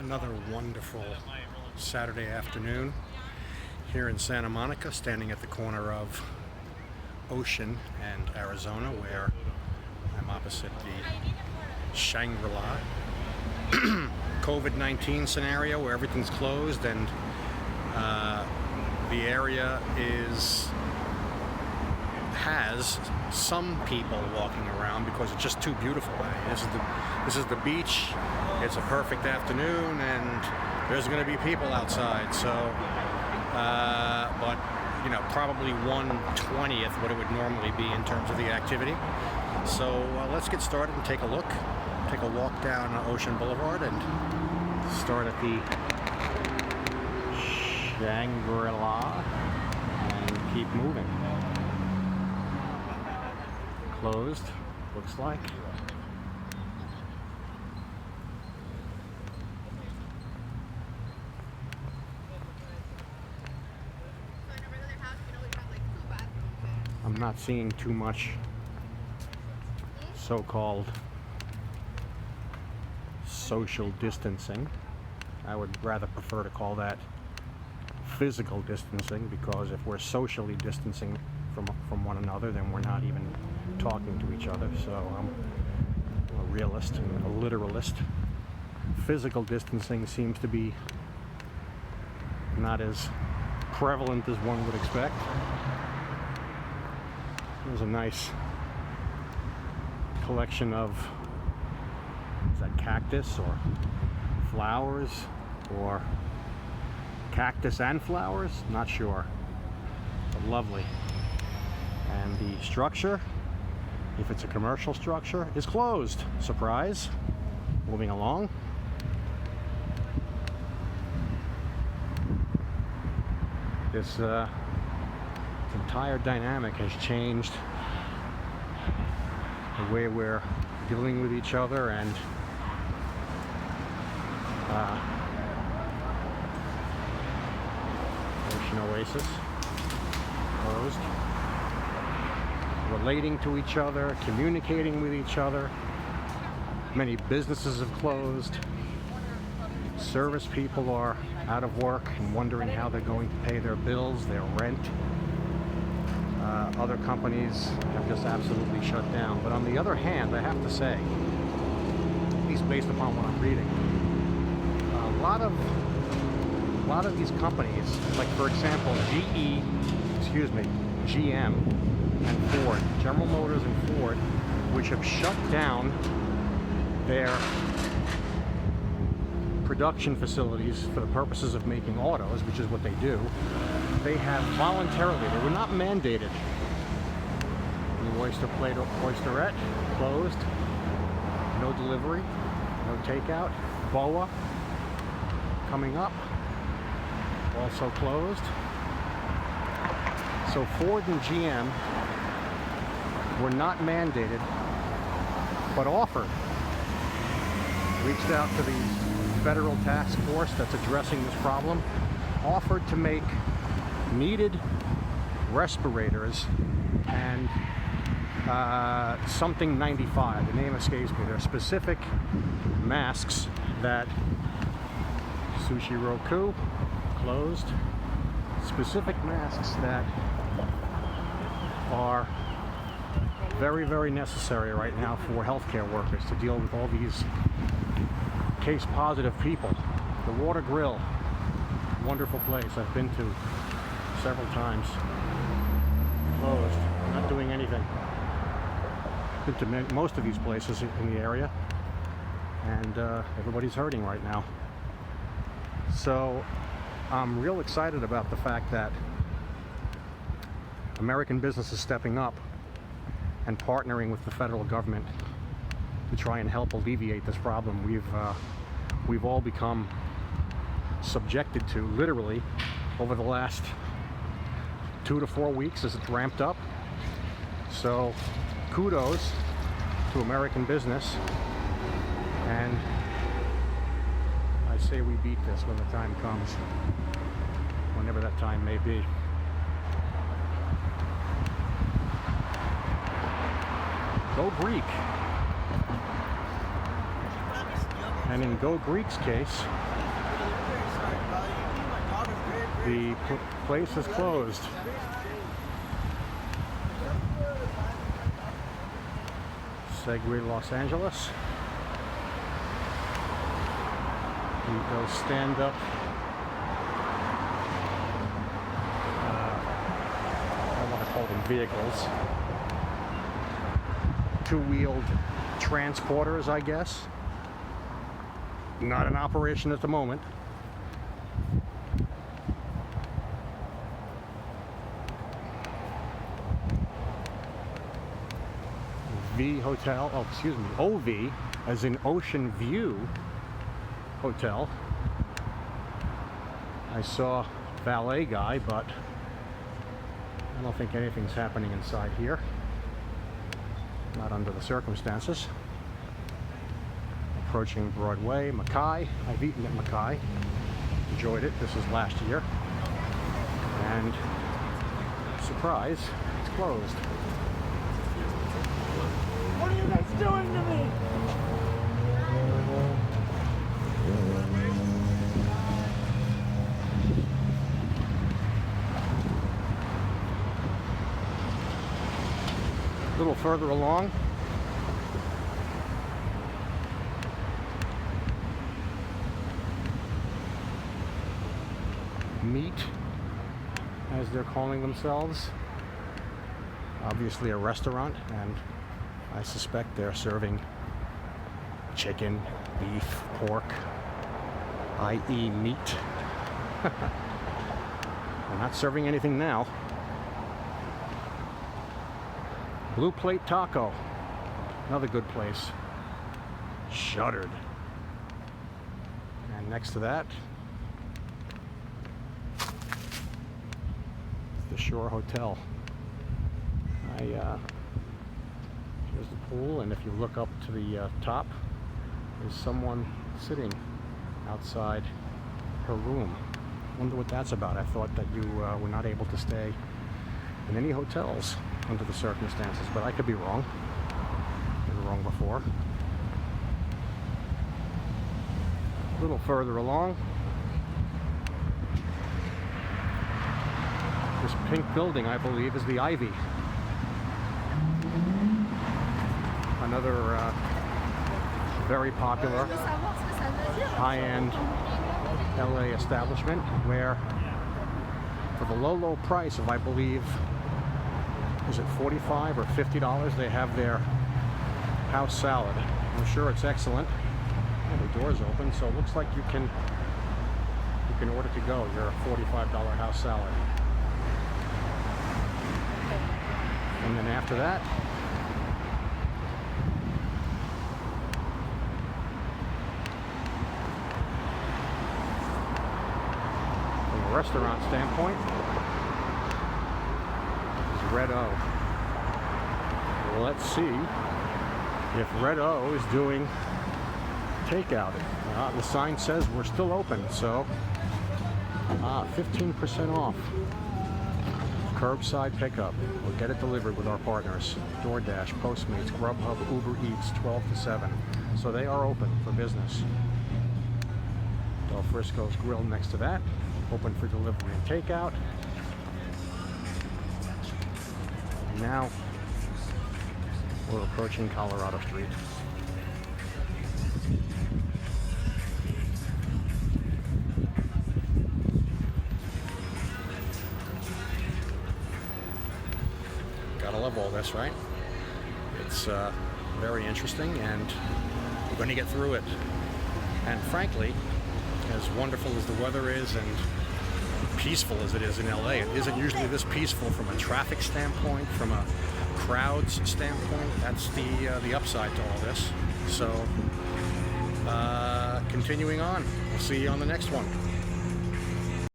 Another wonderful Saturday afternoon here in Santa Monica, standing at the corner of Ocean and Arizona, where I'm opposite the Shangri-La COVID-19 scenario where everything's closed, and the area has some people walking around because it's just too beautiful. This is the beach. It's a perfect afternoon, and there's going to be people outside. So, but you know, probably 1/20th what it would normally be in terms of the activity. So let's get started and take a look. Take a walk down Ocean Boulevard and start at the Shangri-La and keep moving. Closed, looks like. I'm not seeing too much so-called social distancing. I would rather prefer to call that physical distancing, because if we're socially distancing from one another, then we're not even talking to each other. So I'm a realist and a literalist. Physical distancing seems to be not as prevalent as one would expect. There's a nice collection of, is that cactus or flowers, or cactus and flowers? Not sure, but lovely. And the structure, if it's a commercial structure, is closed. Surprise. Moving along. This entire dynamic has changed the way we're dealing with each other, and Ocean Oasis closed. Relating to each other, communicating with each other. Many businesses have closed. Service people are out of work and wondering how they're going to pay their bills, their rent. Other companies have just absolutely shut down. But on the other hand, I have to say, at least based upon what I'm reading, a lot of these companies, like for example GM and Ford, General Motors and Ford, which have shut down their production facilities for the purposes of making autos, which is what they do, they have voluntarily, they were not mandated. The Oysterette closed, no delivery, no takeout. BOA coming up, also closed. So Ford and GM were not mandated, but offered. Reached out to the federal task force that's addressing this problem, offered to make needed respirators and something 95, the name escapes me. There are specific masks that Sushi Roku closed, specific masks that are very, very necessary right now for healthcare workers to deal with all these case positive people. The Water Grill, wonderful place I've been to several times, closed, not doing anything. Been to most of these places in the area, and everybody's hurting right now. So I'm real excited about the fact that American business is stepping up and partnering with the federal government to try and help alleviate this problem we've all become subjected to, literally, over the last 2 to 4 weeks as it's ramped up. So kudos to American business, and I say we beat this when the time comes, whenever that time may be. Go Greek. And in Go Greek's case, the place is closed. Segway Los Angeles. We go stand up. I don't want to call them vehicles. Two-wheeled transporters, I guess. Not in operation at the moment. V Hotel, oh excuse me, OV, as in Ocean View Hotel. I saw valet guy, but I don't think anything's happening inside here. Not under the circumstances. Approaching Broadway, Mackay. I've eaten at Mackay. Enjoyed it. This is last year. And surprise, it's closed. What are you guys doing to me? A little further along, Meat, as they're calling themselves. Obviously a restaurant, and I suspect they're serving chicken, beef, pork, i.e. meat. They're not serving anything now. Blue Plate Taco, another good place. Shuttered. And next to that, the Shore Hotel. Here's the pool, and if you look up to the top, there's someone sitting outside her room. Wonder what that's about. I thought that you were not able to stay in any hotels under the circumstances, but I could be wrong. Been wrong before. A little further along, this pink building, I believe, is the Ivy. Another very popular high-end LA establishment where, for the low price of, I believe, is it $45 or $50, they have their house salad. I'm sure it's excellent. Oh, the door's open, so it looks like you can order to go your $45 house salad. And then after that, from a restaurant standpoint, is Red O. Well, let's see if Red O is doing takeout. The sign says we're still open, so 15% off. Curbside pickup. We'll get it delivered with our partners. DoorDash, Postmates, Grubhub, Uber Eats, 12 to 7. So they are open for business. Del Frisco's Grill next to that. Open for delivery and takeout. And now we're approaching Colorado Street. Gotta love all this, right? It's very interesting, and we're going to get through it. And frankly, as wonderful as the weather is and peaceful as it is in LA, it isn't usually this peaceful from a traffic standpoint, from a crowds standpoint. That's the upside to all this. So continuing on, we'll see you on the next one.